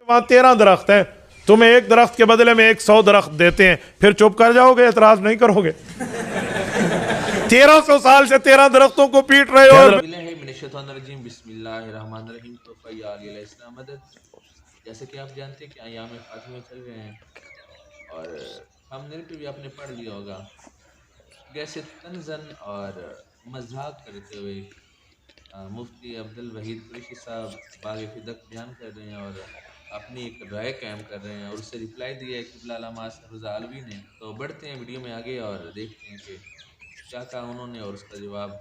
وہاں 13 درخت ہیں، تمہیں ایک درخت کے بدلے میں 100 درخت دیتے ہیں، پھر چپ کر جاؤ گے؟ اعتراض نہیں کرو گے؟ 1300 سال سے 13 درختوں کو پیٹ رہے ہو. بسم اللہ الرحمن الرحیم. توفیع علیہ السلام مدد. جیسے کہ آپ جانتے ہیں کہ ایام فاطمہ چل رہے ہیں اور ہم نے بھی آپ نے پڑھ لیا ہوگا. جیسے تنزن اور مذاق کرتے ہوئے مفتی عبدالوحید قریشی صاحب باغ فدق بیان کر رہے ہیں اور اپنی ایک رائے قائم کر رہے ہیں اور اس سے رپلائی دیا ہے قبلہ علامہ اصغر رضا علوی نے. تو بڑھتے ہیں ویڈیو میں آگے اور دیکھتے ہیں کہ کیا کہا انہوں نے اور اس کا جواب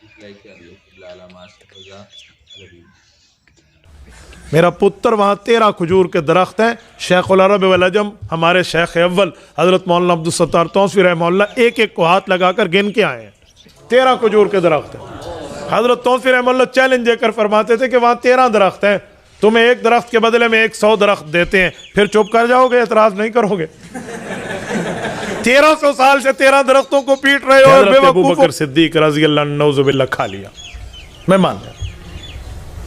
رپلائی کیا دیا قبلہ علامہ اصغر رضا علوی. میرا پتر وہاں 13 کھجور کے درخت ہیں. شیخ العرب والعجم ہمارے شیخ اول حضرت مولانا عبدالستار توسوی رحمہ اللہ ایک ایک کو ہاتھ لگا کر گن کے آئے ہیں. 13 کھجور کے درخت ہیں. حضرت توسوی رحمہ اللہ چیلنج دے کر فرماتے تھے کہ وہاں 13 درخت ہیں، تمہیں ایک درخت کے بدلے میں 100 درخت دیتے ہیں، پھر چپ کر جاؤ گے؟ اعتراض نہیں کرو گے؟ 1300 سال سے 13 درختوں کو پیٹ رہے ہو. حضرت ابوبکر صدیق رضی اللہ عنہ نعوذ باللہ کھا لیا. میں مان لیا.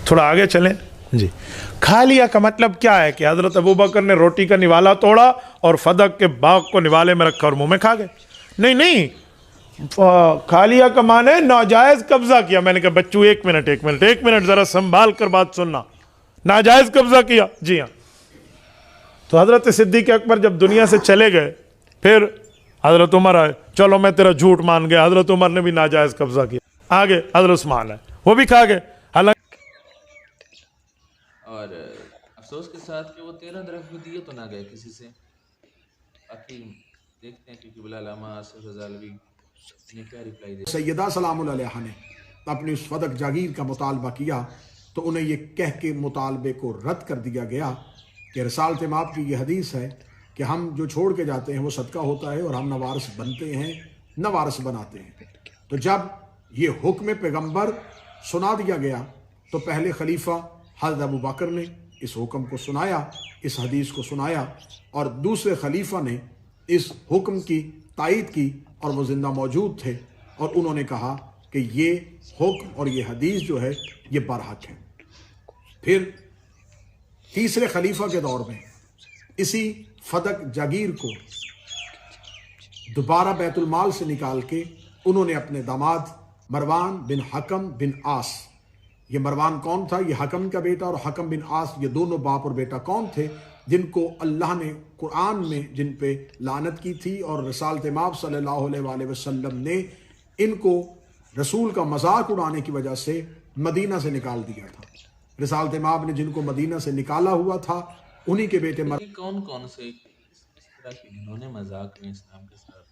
تھوڑا آگے چلیں جی. کھا لیا کا مطلب کیا ہے کہ حضرت ابوبکر نے روٹی کا نوالا توڑا اور فدق کے باغ کو نوالے میں رکھا اور منہ میں کھا گئے؟ نہیں. کھا لیا کا معنی ناجائز قبضہ کیا. میں نے کہا بچوں ایک منٹ ذرا سنبھال کر بات سننا. ناجائز قبضہ کیا؟ جی ہاں. تو حضرت صدیق اکبر جب دنیا سے چلے گئے پھر حضرت عمر آئے، چلو میں تیرا جھوٹ مان گیا. حضرت عمر نے بھی ناجائز قبضہ کیا. آگے حضرت عثمان آئے، وہ بھی کھا گئے. اور افسوس کے ساتھ کہ وہ 13 درخت بھی دیے تو نہ گئے کسی سے. باقی دیکھتے ہیں کہ قبلہ علامہ اصغر رضا علوی نے کیا رپلائی دیا. سیدہ سلام علیہ نے اپنی اس فدق جاگیر کا مطالبہ کیا تو انہیں یہ کہہ کے مطالبے کو رد کر دیا گیا کہ رسالت مآب کی یہ حدیث ہے کہ ہم جو چھوڑ کے جاتے ہیں وہ صدقہ ہوتا ہے اور ہم نہ وارث بنتے ہیں نہ وارث بناتے ہیں. تو جب یہ حکم پیغمبر سنا دیا گیا تو پہلے خلیفہ حضرت ابو بکر نے اس حکم کو سنایا، اس حدیث کو سنایا، اور دوسرے خلیفہ نے اس حکم کی تائید کی اور وہ زندہ موجود تھے اور انہوں نے کہا کہ یہ حکم اور یہ حدیث جو ہے یہ برحق ہے. پھر تیسرے خلیفہ کے دور میں اسی فدق جاگیر کو دوبارہ بیت المال سے نکال کے انہوں نے اپنے داماد مروان بن حکم بن عاص، یہ مروان کون تھا؟ یہ حکم کا بیٹا، اور حکم بن عاص یہ دونوں باپ اور بیٹا کون تھے جن کو اللہ نے قرآن میں جن پہ لعنت کی تھی اور رسالت مآب صلی اللہ علیہ وآلہ وسلم نے ان کو رسول کا مذاق اڑانے کی وجہ سے مدینہ سے نکال دیا تھا. رسالت مآب نے جن کو مدینہ سے نکالا ہوا تھا انہی کے بیٹے کون سے اس طرح کے جنہوں نے مذاق میں اسلام کے ساتھ،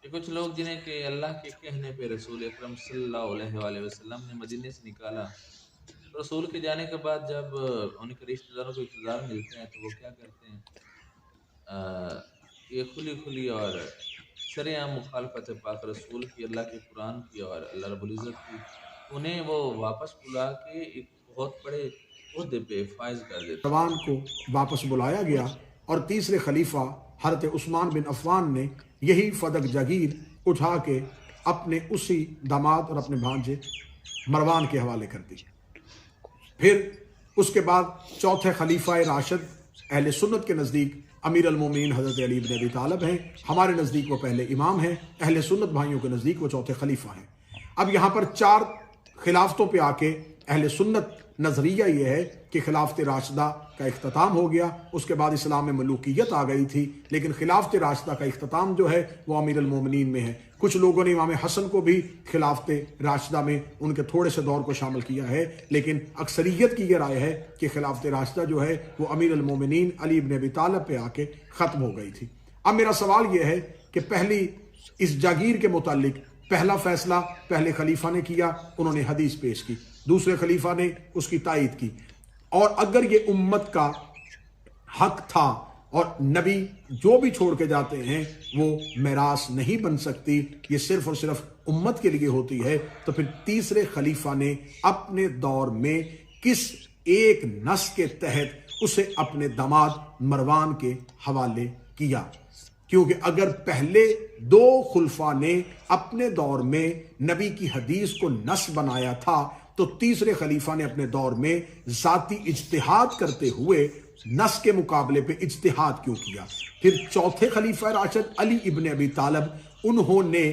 کہ کچھ لوگ جنہیں کہ اللہ کے کہنے پہ رسول اکرم صلی اللہ علیہ وآلہ وسلم نے مدینے سے نکالا، رسول کے جانے کے بعد جب ان کے رشتہ داروں کو اقتدار ملتے ہیں تو وہ کیا کرتے ہیں؟ یہ کھلی اور شرعام مخالفت پاک رسول کی، اللہ کے قرآن کی اور اللہ رب العزت کی، انہیں وہ واپس بلا کے ایک بہت بڑے عہدے پہ فائز کر دیتے. مروان کو واپس بلایا گیا اور تیسرے خلیفہ حضرت عثمان بن عفان نے یہی فدق جاگیر اٹھا کے اپنے اسی داماد اور اپنے بھانجے مروان کے حوالے کر دی. پھر اس کے بعد چوتھے خلیفہ راشد اہل سنت کے نزدیک امیر المومنین حضرت علی بن ابی طالب ہیں. ہمارے نزدیک وہ پہلے امام ہیں، اہل سنت بھائیوں کے نزدیک وہ چوتھے خلیفہ ہیں. اب یہاں پر 4 خلافتوں پہ آ کے اہل سنت نظریہ یہ ہے کہ خلافت راشدہ کا اختتام ہو گیا، اس کے بعد اسلام میں ملوکیت آ گئی تھی، لیکن خلافت راشدہ کا اختتام جو ہے وہ امیر المومنین میں ہے. کچھ لوگوں نے امام حسن کو بھی خلافت راشدہ میں ان کے تھوڑے سے دور کو شامل کیا ہے، لیکن اکثریت کی یہ رائے ہے کہ خلافت راشدہ جو ہے وہ امیر المومنین علی بن ابی طالب پہ آ کے ختم ہو گئی تھی. اب میرا سوال یہ ہے کہ پہلی اس جاگیر کے متعلق پہلا فیصلہ پہلے خلیفہ نے کیا، انہوں نے حدیث پیش کی، دوسرے خلیفہ نے اس کی تائید کی، اور اگر یہ امت کا حق تھا اور نبی جو بھی چھوڑ کے جاتے ہیں وہ میراث نہیں بن سکتی، یہ صرف اور صرف امت کے لیے ہوتی ہے، تو پھر تیسرے خلیفہ نے اپنے دور میں کس ایک نص کے تحت اسے اپنے داماد مروان کے حوالے کیا؟ کیونکہ اگر پہلے 2 خلفاء نے اپنے دور میں نبی کی حدیث کو نص بنایا تھا تو تیسرے خلیفہ نے اپنے دور میں ذاتی اجتہاد کرتے ہوئے नस के मुकाबले पे इज्तिहाद क्यों किया। फिर चौथे खलीफा राशिद अली इब्न अबी तालिब, उन्होंने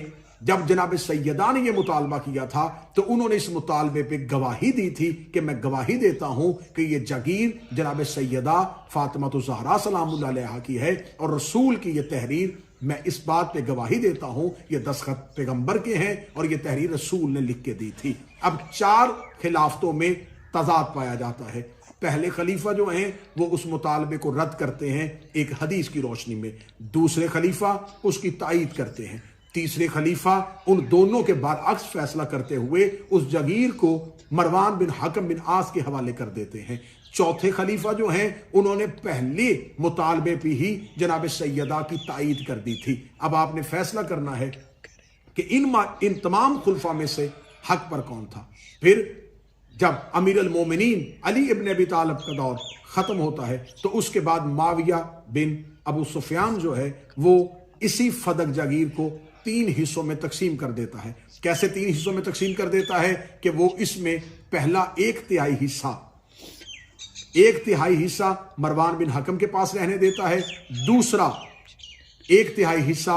जब जनाब सैयदा ने ये मुतालबा किया था तो उन्होंने इस मुतालबे पे गवाही दी थी कि मैं गवाही देता हूं कि ये जागीर जनाब सैयदा फातिमा ज़हरा सलामुल्लाह अलैहा की है और रसूल की ये तहरीर, मैं इस बात पे गवाही देता हूं ये दस्तखत पैगंबर के हैं और ये तहरीर रसूल ने लिख के दी थी। अब 4 खिलाफतों में तजाद पाया जाता है। पहले खलीफा जो हैं वो उस मुतालबे को रद्द करते हैं एक हदीस की रोशनी में, दूसरे खलीफा उसकी तायीद करते हैं, तीसरे खलीफा उन दोनों के बरअक्स फैसला करते हुए उस जागीर को मरवान बिन हकम बिन आस के हवाले कर देते हैं। चौथे खलीफा जो हैं उन्होंने पहले मुतालबे पे ही जनाब सैयदा की तायीद कर दी थी। अब आपने फैसला करना है कि इन तमाम खुलफा में से हक पर कौन था। फिर जब अमीर अल मोमिनीन अली इब्न अबी तालिब का दौर खत्म होता है तो उसके बाद माविया बिन अबू सुफियान जो है वो इसी फदक जागीर को 3 हिस्सों में तकसीम कर देता है। कैसे 3 हिस्सों में तकसीम कर देता है कि वो इसमें पहला 1/3 हिस्सा मरवान बिन हकम के पास रहने देता है, दूसरा 1/3 हिस्सा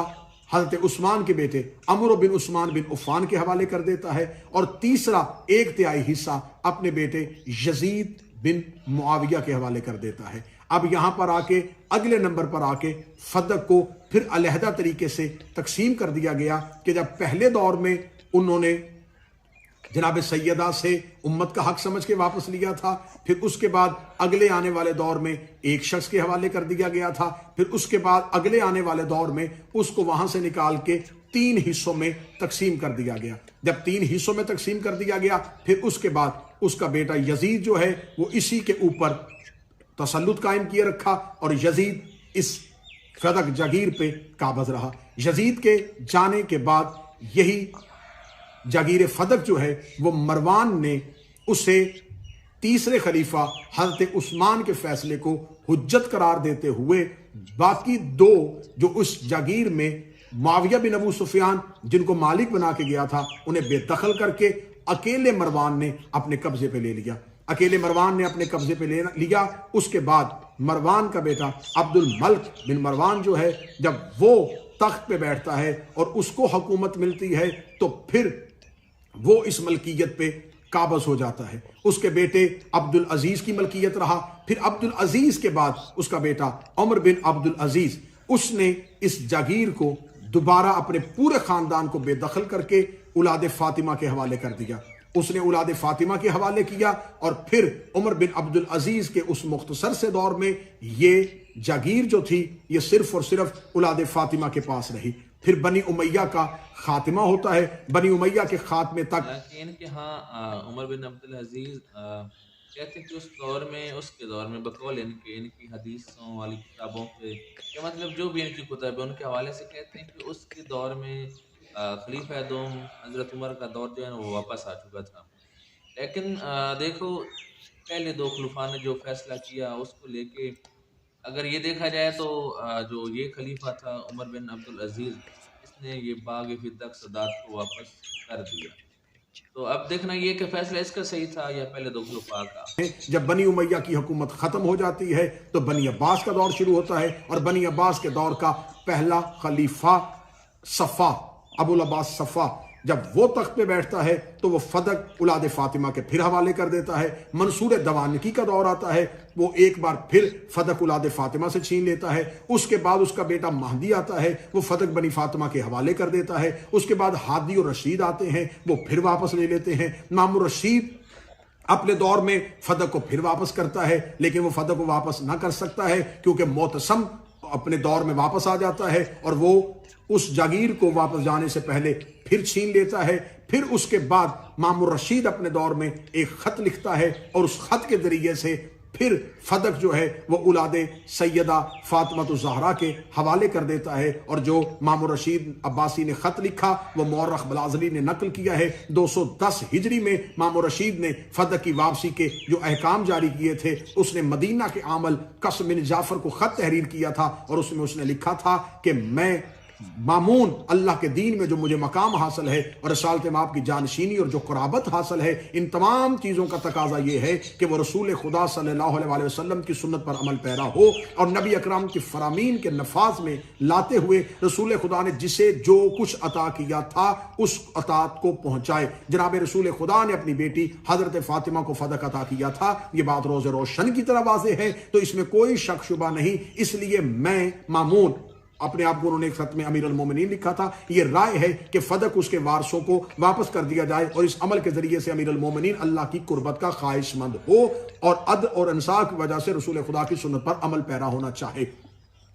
हजरत उस्मान के बेटे अमर बिन उस्मान बिन उफ़ान के हवाले कर देता है और तीसरा 1/3 हिस्सा अपने बेटे यजीद बिन मुआविया के हवाले कर देता है। अब यहां पर आके अगले नंबर पर आके फदक को फिर अलहदा तरीके से तकसीम कर दिया गया कि जब पहले दौर में उन्होंने जनाब सैयदा से उम्मत का हक समझ के वापस लिया था, फिर उसके बाद अगले आने वाले दौर में एक शख्स के हवाले कर दिया गया था, फिर उसके बाद अगले आने वाले दौर में उसको वहां से निकाल के 3 हिस्सों में तकसीम कर दिया गया। जब 3 हिस्सों में तकसीम कर दिया गया फिर उसके बाद उसका बेटा यजीद जो है वो इसी के ऊपर तसल्लुत कायम किए रखा और यजीद इस फदक जागीर पे काबज रहा। यजीद के जाने के बाद यही जागीर फदक जो है वो मरवान ने उसे तीसरे खलीफा हजरत उस्मान के फैसले को हुज्जत करार देते हुए बाकी 2 जो उस जागीर में मुआविया बिन अबू सुफियान जिनको मालिक बना के गया था उन्हें बेदखल करके अकेले मरवान ने अपने कब्जे पे ले लिया। अकेले मरवान ने अपने कब्जे पे ले लिया। उसके बाद मरवान का बेटा अब्दुल मल्क बिन मरवान जो है जब वो तख्त पे बैठता है और उसको हुकूमत मिलती है तो फिर वो इस मलकियत पे काबज हो जाता है। उसके बेटे अब्दुल अजीज की मलकियत रहा। फिर अब्दुल अजीज के बाद उसका बेटा उमर बिन अब्दुल अजीज, उसने इस जागीर को दोबारा अपने पूरे खानदान को बेदखल करके औलाद फातिमा के हवाले कर दिया। उसने औलाद फातिमा के हवाले किया और फिर उमर बिन अब्दुल अजीज के उस मुख्तसर से दौर में ये जागीर जो थी ये सिर्फ और सिर्फ औलाद फातिमा के पास रही। फिर बनी उमैया का खातिमा होता है। बनी उमैया के खात्मे तक इनके यहाँ उमर बिन अब्दुल अजीज कहते हैं कि उस दौर में उसके दौर में बकौल इनकी हदीसों वाली किताबों पे या मतलब जो भी इनकी किताब है उनके हवाले से कहते हैं कि उसके दौर में खलीफा दोम हजरत उमर का दौर जो है ना वो वापस आ चुका था। लेकिन देखो पहले 2 खलीफा ने जो फैसला किया उसको लेके अगर ये देखा जाए तो जो ये खलीफा था उमर बिन अब्दुल अजीज, इसने ये बाग फिदक सदात को वापस कर दिया। तो अब देखना ये कि फैसला इसका सही था या पहले 2 खलीफा का। जब बनी उमैया की हुकूमत खत्म हो जाती है तो बनी अब्बास का दौर शुरू होता है और बनी अब्बास के दौर का पहला खलीफा सफ़ा अबुल अब्बास सफ़ा जब वो तख्त पे बैठता है तो वो फदक औलाद फातिमा के फिर हवाले कर देता है। मंसूर दवानकी का दौर आता है, वो एक बार फिर फदक औलाद फातिमा से छीन लेता है। उसके बाद उसका बेटा महदी आता है, वो फदक बनी फातिमा के हवाले कर देता है। उसके बाद हादी और रशीद आते हैं, वो फिर वापस ले लेते हैं। मामूर रशीद अपने दौर में फदक को फिर वापस करता है लेकिन वो फदक को वापस ना कर सकता है क्योंकि मोतसम अपने दौर में वापस आ जाता है और वो उस जागीर को वापस जाने से पहले फिर छीन लेता है। फिर उसके बाद मामूर रशीद अपने दौर में एक खत लिखता है और उस खत के जरिए से फिर फदक जो है वो औलाद सैयदा फातिमा ज़हरा के हवाले कर देता है। और जो मामूर रशीद अब्बासी ने खत लिखा वो मौरख बलाजली ने नकल किया है। 210 हिजरी में मामूर रशीद ने फदक की वापसी के जो अहकाम जारी किए थे उसने मदीना के आमल कसम बिन जाफर को खत तहरीर किया था और उसमें उसने लिखा था कि मैं मामून अल्लाह के दीन में जो मुझे मकाम हासिल है और रसालत माप की जानशीनी और जो क़ुराबत हासिल है, इन तमाम चीज़ों का तकाजा ये है कि वो रसूल खुदा सल्लल्लाहु अलैहि वसल्लम की सुन्नत पर अमल पैरा हो और नबी अकरम की फरामीन के नफाज में लाते हुए रसूल खुदा ने जिसे जो कुछ अता किया था उस अतात को पहुँचाए। जनाब रसूल खुदा ने अपनी बेटी हज़रत फ़ातिमा को फ़दक अता किया था, ये बात रोज़ रोशन की तरह वाज़ेह है, तो इसमें कोई शक शुबा नहीं। इसलिए मैं मामून, अपने आप को उन्होंने एक खत में अमीर अल मोमिनीन लिखा था, ये राय है कि फदक उसके वारसों को वापस कर दिया जाए और इस अमल के जरिए से अमीर अल मोमिनीन अल्लाह की कुर्बत का ख्वाहिशमंद हो और अदल और इंसाफ की वजह से रसूल खुदा की सुन्नत पर अमल पैरा होना चाहे।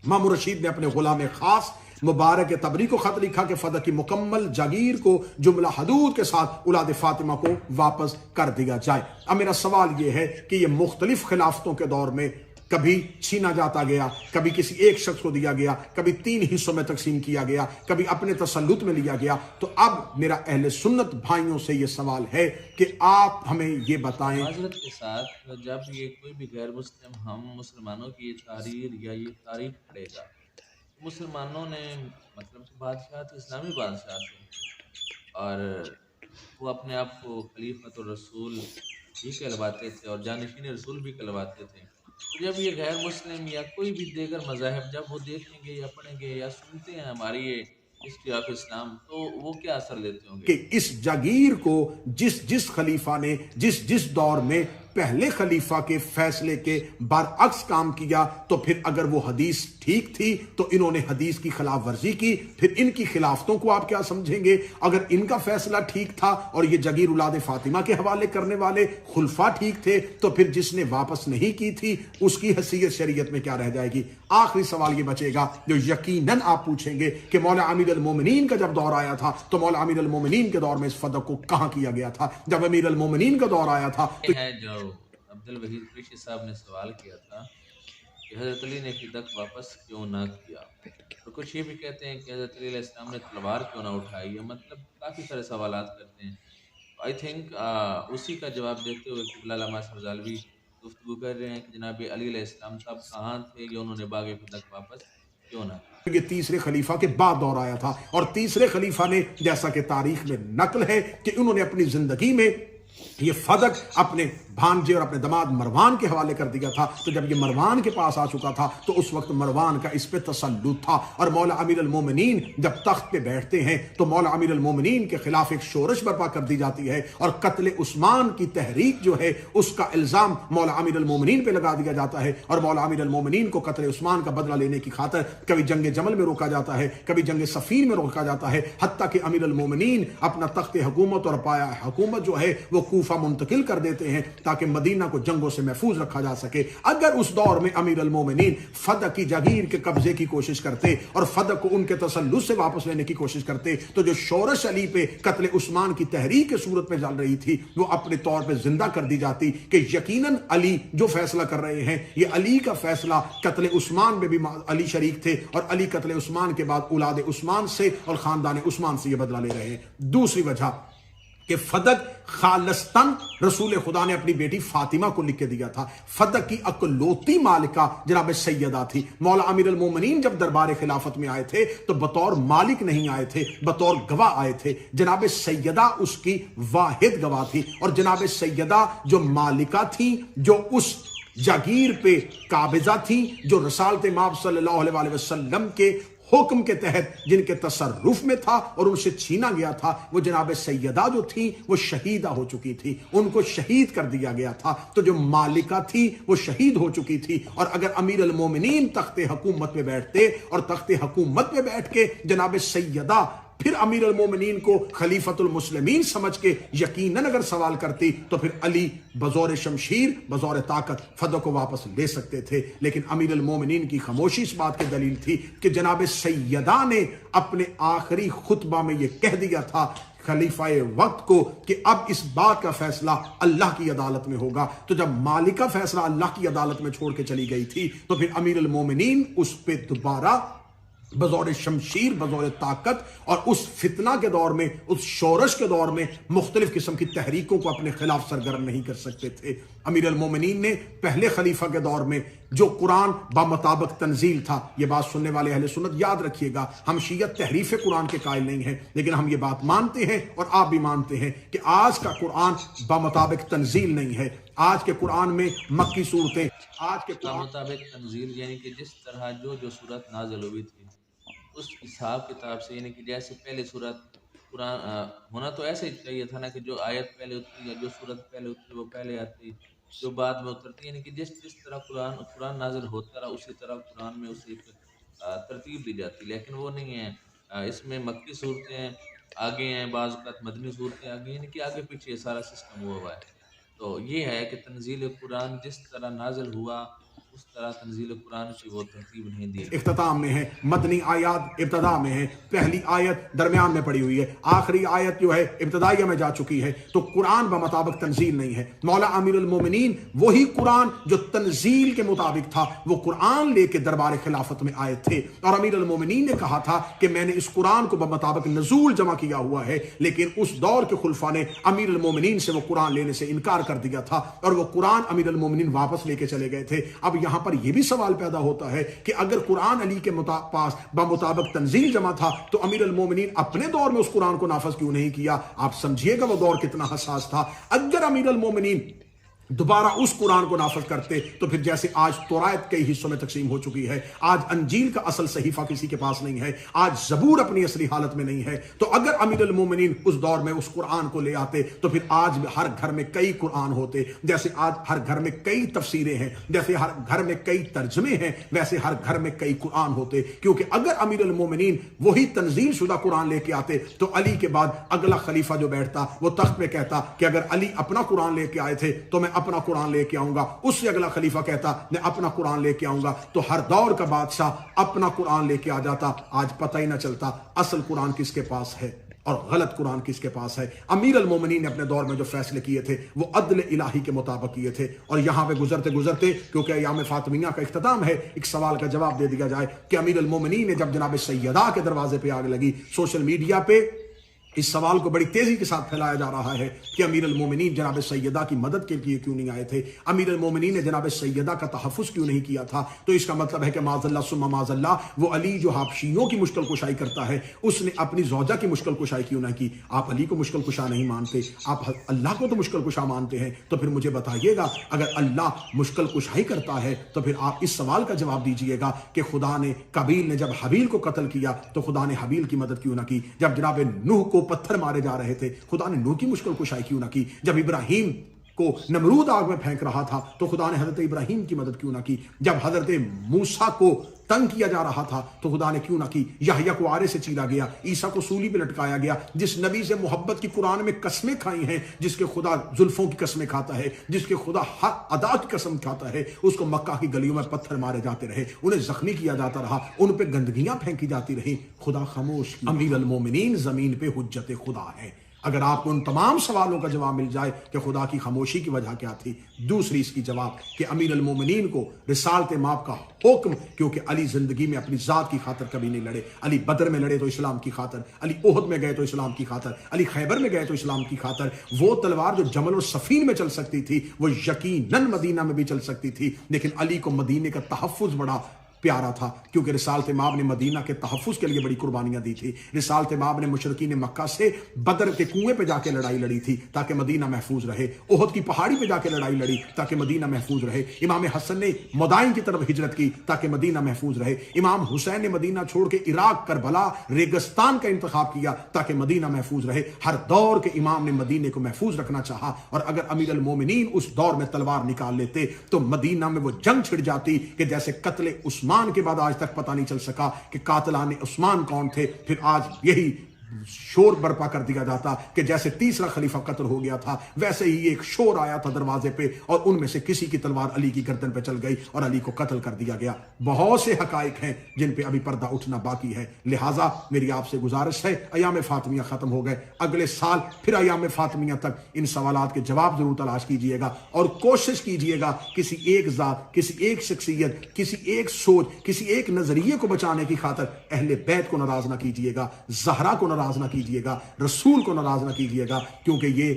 मामूर रशीद ने अपने गुलाम खास मुबारक तबरी को खत लिखा कि फदक की मुकम्मल जागीर को जुमला हदूद के साथ औलाद फातिमा को वापस कर दिया जाए। अब मेरा सवाल यह है कि यह मुख्तलिफ खिलाफतों के दौर में कभी छीना जाता गया, कभी किसी एक शख्स को दिया गया, कभी 3 हिस्सों में तकसीम किया गया, कभी अपने तसल्लुत में लिया गया। तो अब मेरा अहले सुन्नत भाइयों से ये सवाल है कि आप हमें ये बताएं। माजरत के साथ जब ये कोई भी गैर मुस्लिम हम मुसलमानों की ये तहरीर या ये तारीफ पढ़ेगा, मुसलमानों ने मतलब बादशाह थे, इस्लामी बादशाह थे और वो अपने आप को खलीफतुर रसूल भी कहलवाते थे और जानशीन रसूल भी कहलवाते थे। तो जब ये गैर मुस्लिम या कोई भी दीगर मज़ाहिब जब वो देखेंगे या पढ़ेंगे या सुनते हैं हमारी ये हिस्ट्री ऑफ इस्लाम, तो वो क्या असर लेते होंगे कि इस जागीर को जिस खलीफा ने जिस दौर में पहले खलीफा के फैसले के बरअक्स काम किया, तो फिर अगर वो हदीस ठीक थी तो इन्होंने हदीस की खिलाफ वर्जी की, फिर इनकी खिलाफतों को आप क्या समझेंगे? अगर इनका फैसला ठीक था और ये जागीर औलाद फातिमा के हवाले करने वाले खुलफा ठीक थे, तो फिर जिसने वापस नहीं की थी उसकी हैसियत शरीयत में क्या रह जाएगी? आखिरी सवाल ये बचेगा जो यकीनन आप पूछेंगे कि मौला अमीर अल मोमिनीन का जब दौर आया था तो मौला अमीर अल मोमिनीन के दौर में इस फदक को कहां किया गया था? जब अमीर अल मोमिनीन का दौर आया था तो है जो अब्दुल वहीद कुरैशी साहब ने सवाल किया था कि हज़रत अली ने फिदक वापस क्यों ना किया, तो कुछ ये भी कहते हैं कि हज़रत अली अलैहिस्सलाम ने तलवार क्यों ना उठाई है, मतलब काफ़ी सारे सवालात करते हैं। आई थिंक उसी का जवाब देते हुए किबला अल्लामा सरजालवी गुफ्तगू कर रहे हैं कि जनाब अली अलैहिस्सलाम साहब कहाँ थे या उन्होंने बाग़ फदक वापस क्यों ना। ये तीसरे खलीफा के बाद दौर आया था और तीसरे खलीफा ने, जैसा कि तारीख में नकल है कि उन्होंने अपनी जिंदगी में ये फदक अपने भांजे और अपने दमाद मरवान के हवाले कर दिया था। तो जब ये मरवान के पास आ चुका था तो उस वक्त मरवान का इस पे तसल्लुत था और मौला अमीर अल मोमिनीन जब तख्त पे बैठते हैं तो मौला अमीर अल मोमिनीन के खिलाफ एक शोरश बर्पा कर दी जाती है और कत्ल उस्मान की तहरीक जो है उसका इल्जाम मौला अमीर अल मोमिनीन पे लगा दिया जाता है और मौला अमीर अल मोमिनीन को कत्ल उस्मान का बदला लेने की खातिर कभी जंग जमल में रोका जाता है, कभी जंग सफीन में रोका जाता है, हत्ता कि अमीर अल मोमिनीन अपना तख्त हुकूमत और पाया हुकूमत जो है वो कूफा मुंतकिल कर देते हैं ताकि मदीना को जंगों से महफूज रखा जा सके। अगर उस दौर में अमीर अल मोमिनीन फदक की जागीर के कब्जे की कोशिश करते और फदक को उनके तसल्लुत से वापस लेने की कोशिश करते तो जो शोरश अली पे कत्ल उस्मान की तहरीक के सूरत में चल रही थी वो अपने तौर पे जिंदा कर दी जाती कि यकीनन अली जो फैसला कर रहे हैं ये अली का फैसला, कत्ल उस्मान में भी अली शरीक थे और अली कत्ल उस्मान के बाद औलाद उस्मान से और खानदान उस्मान से ये बदला ले रहे हैं। दूसरी वजह कि फदक खालिस्तन रसूल खुदा ने अपनी बेटी फातिमा को लिख के दिया था। फदक की अकलौती मालिका जनाब सैयदा थी। मौला अमीर अल मोमिनीन जब दरबार खिलाफत में आए थे तो बतौर मालिक नहीं आए थे, बतौर गवाह आए थे। जनाब सैयदा उसकी वाहिद गवाह थी और जनाब सैयदा जो मालिका थी, जो उस जागीर पे काबिजा थी, जो रसालत माब सल्लल्लाहु अलैहि वसल्लम के हुक्म के तहत जिनके तसर्रुफ में था और उनसे छीना गया था, वो जनाब सैयदा जो थी वो शहीदा हो चुकी थी, उनको शहीद कर दिया गया था। तो जो मालिका थी वो शहीद हो चुकी थी और अगर अमीर अल मोमिनीन तख्ते हुकूमत में बैठते और तख्ते हुकूमत में बैठ के जनाब सैयदा फिर अमीर अल मोमिनीन को खलीफतुल मुस्लिमीन समझ के यकीनन अगर सवाल करती तो फिर अली बजौर शमशीर बजौर ताकत फदक को वापस ले सकते थे। लेकिन अमीर अल मोमिनीन की खामोशी इस बात की दलील थी कि जनाब सैयदा ने अपने आखिरी खुतबा में यह कह दिया था खलीफाए वक्त को कि अब इस बात का फैसला अल्लाह की अदालत में होगा। तो जब मालिका फैसला अल्लाह की अदालत में छोड़ के चली गई थी तो फिर अमीर अल मोमिनीन उस पे दोबारा बजौर शमशीर बजौर ताकत और उस फितना के दौर में, उस शोरश के दौर में मुख्तलिफ किस्म की तहरीकों को अपने खिलाफ सरगर्म नहीं कर सकते थे। امیر المومنین نے پہلے خلیفہ کے دور میں جو قرآن بمطابق تنزیل تھا، یہ بات سننے والے اہل سنت یاد رکھیے گا، ہم شیعت تحریف قرآن کے قائل نہیں ہیں، لیکن ہم یہ بات مانتے ہیں اور آپ بھی مانتے ہیں کہ آج کا قرآن بمطابق تنزیل نہیں ہے۔ آج کے قرآن میں مکی صورتیں، آج کے قرآن مطابق تنزیل یعنی کہ جس طرح جو صورت نازل ہوئی تھی اس حساب کتاب سے، یعنی کہ جیسے پہلے صورت قرآن ہونا تو ایسے ہی چاہیے تھا نا کہ جو آیت پہلے اتری یا جو صورت پہلے اتری وہ پہلے آتی، جو بعد میں اترتی، یعنی کہ جس طرح قرآن نازل ہوتا رہا اسی طرح قرآن میں اسے ایک ترتیب دی جاتی، لیکن وہ نہیں ہے۔ اس میں مکی صورتیں آگے ہیں، بعض اوقات مدنی صورتیں آگے، یعنی کہ آگے پیچھے سارا سسٹم ہوا ہے۔ تو یہ ہے کہ تنزیل قرآن جس طرح نازل ہوا اس طرح تنزیل قرآن کی وہ ترتیب نہیں دی۔ اختتام میں ہے، مدنی آیات ابتدا میں ہے، پہلی آیت درمیان میں پڑی ہوئی ہے، آخری آیت جو ہے ابتدائیہ میں جا چکی ہے، تو قرآن بمطابق تنزیل نہیں ہے۔ مولا امیر المومنین وہی قرآن جو تنزیل کے مطابق تھا وہ قرآن لے کے دربار خلافت میں آئے تھے، اور امیر المومنین نے کہا تھا کہ میں نے اس قرآن کو بمطابق نزول جمع کیا ہوا ہے، لیکن اس دور کے خلفاء نے امیر المومنین سے وہ قرآن لینے سے انکار کر دیا تھا، اور وہ قرآن امیر المومنین واپس لے کے چلے گئے تھے۔ اب یہاں پر یہ بھی سوال پیدا ہوتا ہے کہ اگر قرآن علی کے پاس بمطابق تنزیل جمع تھا تو امیر المومنین اپنے دور میں اس قرآن کو نافذ کیوں نہیں کیا؟ آپ سمجھیے گا وہ دور کتنا حساس تھا۔ اگر امیر المومنین دوبارہ اس قرآن کو نافذ کرتے تو پھر جیسے آج تورات کئی حصوں میں تقسیم ہو چکی ہے، آج انجیل کا اصل صحیفہ کسی کے پاس نہیں ہے، آج زبور اپنی اصلی حالت میں نہیں ہے، تو اگر امیر المومنین اس دور میں اس قرآن کو لے آتے تو پھر آج ہر گھر میں کئی قرآن ہوتے، جیسے آج ہر گھر میں کئی تفسیریں ہیں، جیسے ہر گھر میں کئی ترجمے ہیں، ویسے ہر گھر میں کئی قرآن ہوتے، کیونکہ اگر امیر المومنین وہی تنزیل شدہ قرآن لے کے آتے تو علی کے بعد اگلا خلیفہ جو بیٹھتا وہ تخت پہ کہتا کہ اگر علی اپنا قرآن لے کے آئے تھے تو میں اپنا قرآن لے کے آؤں گا، اس سے اگلا خلیفہ کہتا میں اپنا قرآن لے کے آؤں گا، تو ہر دور کا بادشاہ اپنا قرآن لے کے آ جاتا۔ آج پتہ ہی نہ چلتا اصل قرآن کس کے پاس ہے اور غلط قرآن کس کے پاس ہے۔ امیر المومنین نے اپنے دور میں جو فیصلے کیے تھے وہ عدل الہی کے مطابق کیے تھے، اور یہاں پہ گزرتے کیونکہ ایام فاطمیہ کا اختتام ہے، ایک سوال کا جواب دے دیا جائے کہ امیر المومنین نے جب جناب سیدہ کے دروازے پہ آگ لگی، سوشل میڈیا پہ اس سوال کو بڑی تیزی کے ساتھ پھیلایا جا رہا ہے کہ امیر المومنین جناب سیدہ کی مدد کے لیے کیوں نہیں آئے تھے، امیر المومنین نے جناب سیدہ کا تحفظ کیوں نہیں کیا تھا؟ تو اس کا مطلب ہے کہ معاذ اللہ ثم معاذ اللہ وہ علی جو حبشیوں کی مشکل کشائی کرتا ہے اس نے اپنی زوجہ کی مشکل کشائی کیوں نہ کی؟ آپ علی کو مشکل کشا نہیں مانتے، آپ اللہ کو تو مشکل کشا مانتے ہیں، تو پھر مجھے بتائیے گا اگر اللہ مشکل کشائی کرتا ہے تو پھر آپ اس سوال کا جواب دیجئے گا کہ خدا نے قابیل نے جب حابیل کو قتل کیا تو خدا نے حابیل کی مدد کیوں نہ کی؟ جب جناب نوح کو پتھر مارے جا رہے تھے خدا نے نوح کی مشکل کشائی کیوں نہ کی؟ جب ابراہیم کو نمرود آگ میں پھینک رہا تھا تو خدا نے حضرت ابراہیم کی مدد کیوں نہ کی؟ جب حضرت موسیٰ کو تنگ کیا جا رہا تھا تو خدا نے کیوں نہ کی؟ یحییٰ کو آرے سے چیرا گیا، عیسیٰ کو سولی پہ لٹکایا گیا، جس نبی سے محبت کی قرآن میں قسمیں کھائی ہیں، جس کے خدا زلفوں کی قسمیں کھاتا ہے، جس کے خدا حق ادا کی قسم کھاتا ہے، اس کو مکہ کی گلیوں میں پتھر مارے جاتے رہے، انہیں زخمی کیا جاتا رہا، ان پہ گندگیاں پھینکی جاتی رہی، خدا خاموش کی۔ امیر المومنین زمین پہ حجت خدا ہے۔ اگر آپ کو ان تمام سوالوں کا جواب مل جائے کہ خدا کی خاموشی کی وجہ کیا تھی، دوسری اس کی جواب کہ امیر المومنین کو رسالت مآب کا حکم، کیونکہ علی زندگی میں اپنی ذات کی خاطر کبھی نہیں لڑے، علی بدر میں لڑے تو اسلام کی خاطر، علی احد میں گئے تو اسلام کی خاطر، علی خیبر میں گئے تو اسلام کی خاطر۔ وہ تلوار جو جمل اور صفین میں چل سکتی تھی وہ یقیناً مدینہ میں بھی چل سکتی تھی، لیکن علی کو مدینے کا تحفظ بڑا پیارا تھا، کیونکہ رسالت مآب نے مدینہ کے تحفظ کے لیے بڑی قربانیاں دی تھی۔ رسالت مآب نے مشرکین مکہ سے بدر کے کنویں پہ جا کے لڑائی لڑی تھی تاکہ مدینہ محفوظ رہے، احد کی پہاڑی پہ جا کے لڑائی لڑی تاکہ مدینہ محفوظ رہے، امام حسن نے مدائن کی طرف ہجرت کی تاکہ مدینہ محفوظ رہے، امام حسین نے مدینہ چھوڑ کے عراق کربلا ریگستان کا انتخاب کیا تاکہ مدینہ محفوظ رہے۔ ہر دور کے امام نے مدینے کو محفوظ رکھنا چاہا، اور اگر امیر المومنین اس دور میں تلوار نکال لیتے تو مدینہ میں وہ جنگ چھڑ جاتی کہ جیسے قتل عثمان کے بعد آج تک پتہ نہیں چل سکا کہ قاتلان عثمان کون تھے، پھر آج یہی شور برپا کر دیا جاتا کہ جیسے تیسرا خلیفہ قتل ہو گیا تھا ویسے ہی ایک شور آیا تھا دروازے پہ، اور ان میں سے کسی کی تلوار علی کی گردن پہ چل گئی اور علی کو قتل کر دیا گیا۔ بہت سے حقائق ہیں جن پہ ابھی پردہ اٹھنا باقی ہے، لہٰذا میری آپ سے گزارش ہے، ایام فاطمیہ ختم ہو گئے، اگلے سال پھر ایام فاطمیہ تک ان سوالات کے جواب ضرور تلاش کیجئے گا، اور کوشش کیجئے گا کسی ایک ذات، کسی ایک شخصیت، کسی ایک سوچ، کسی ایک نظریے کو بچانے کی خاطر اہل بیت کو ناراض نہ کیجئے گا، زہرا کو ناراض نہ کیجئے گا، رسول کو ناراض نہ کیجئے گا، کیونکہ یہ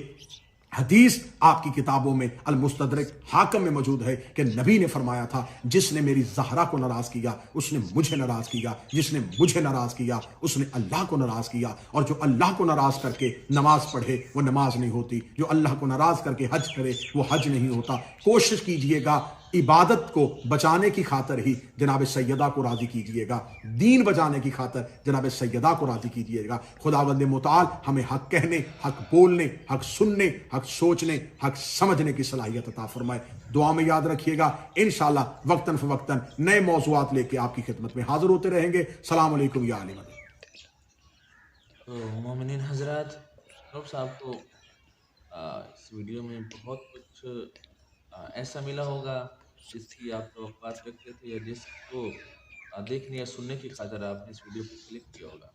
हदीस आपकी किताबों में अल मुस्तदरक हाकम में मौजूद है कि नबी ने फरमाया था, जिसने मेरी ज़हरा को नाराज किया उसने मुझे नाराज किया, जिसने मुझे नाराज किया उसने अल्लाह को नाराज किया, और जो अल्लाह को नाराज करके नमाज पढ़े वो नमाज नहीं होती, जो अल्लाह को नाराज करके हज करे वो हज नहीं होता। कोशिश कीजिएगा इबादत को बचाने की खातर ही जनाब सैयदा को राजी कीजिएगा, दीन बचाने की खातर जनाब सैयदा को राजी कीजिएगा। खुदावंद मुताल हमें हक कहने, हक बोलने, हक सुनने, हक सोचने, हक समझने की सलाहियत अता फरमाए। दुआ में याद रखिएगा, इंशाअल्लाह वक्तन फवक्तन नए मौज़ूआत लेके आपकी खिदमत में हाजिर होते रहेंगे। सलाम अलैकुम या अली मदद। तो मोमिनीन हजरात, रब साहब को इस वीडियो में बहुत कुछ ऐसा मिला होगा जिसकी आप तवक्कुआत रखते थे, या जिसको देखने या सुनने की खातिर आपने इस वीडियो को क्लिक किया होगा।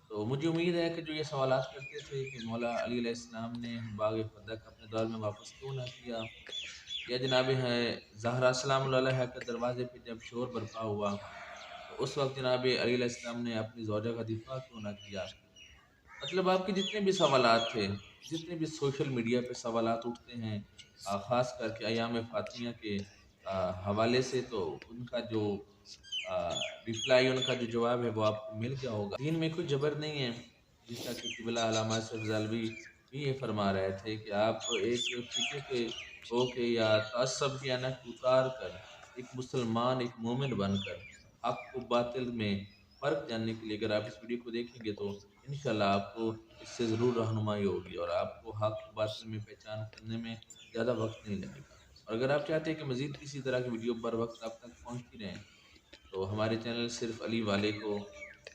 तो मुझे उम्मीद है कि जो ये सवालात करते थे कि मौला अली अलैहिस्सलाम ने बाग फदक अपने दौर में वापस क्यों ना किया, या जनाब है ज़हरा सलाम अलैहा के दरवाजे पे जब शोर बरपा हुआ तो उस वक्त जनाब अली अलैहिस्सलाम ने अपनी ज़ौजा का दिफा क्यों ना किया। मतलब आपके जितने भी सवालात थे, जितने भी सोशल मीडिया पे सवालात उठते हैं, ख़ास करके अयाम फ़ातिमा के हवाले से, तो उनका जो रिप्लाई, उनका जो जवाब है वो आपको मिल गया होगा। दीन में कोई जबर नहीं है, जैसा कि क़िबला अल्लामा सफ़ज़ालवी भी ये फरमा रहे थे कि आप एक फ़िक़े के होके या तअस्सुब की ऐनक उतार कर एक मुसलमान, एक मोमिन बनकर हक़ व बातिल में फ़र्क जानने के लिए अगर आप इस वीडियो को देखेंगे तो इंशाअल्लाह आपको इससे ज़रूर रहनुमाई होगी और आपको हक़ व बातिल में पहचान करने में ज़्यादा वक्त नहीं लगेगा। और अगर आप चाहते हैं कि मज़ीद किसी तरह की वीडियो बर वक्त आप तक पहुँचती रहें, तो हमारे चैनल सिर्फ अली वाले को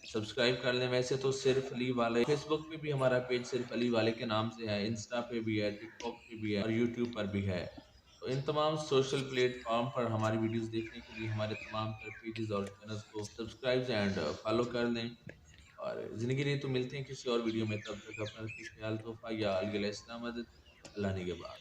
सब्सक्राइब कर लें। वैसे तो सिर्फ अली वाले, फेसबुक पे भी हमारा पेज सिर्फ अली वाले के नाम से है, इंस्टा पे भी है, टिकटॉक पे भी है और यूट्यूब पर भी है। तो इन तमाम सोशल प्लेटफॉर्म पर हमारी वीडियोस देखने के लिए हमारे तमाम तर पेजेस और चैनल्स को सब्सक्राइब एंड फॉलो कर लें। और ज़िंदगी रही तो मिलते हैं किसी और वीडियो में, तब तक अपना रखिए ख्याल। तोहफ़ा या अली अलैहिस्सलाम मदद, अल्लाह निगहबान।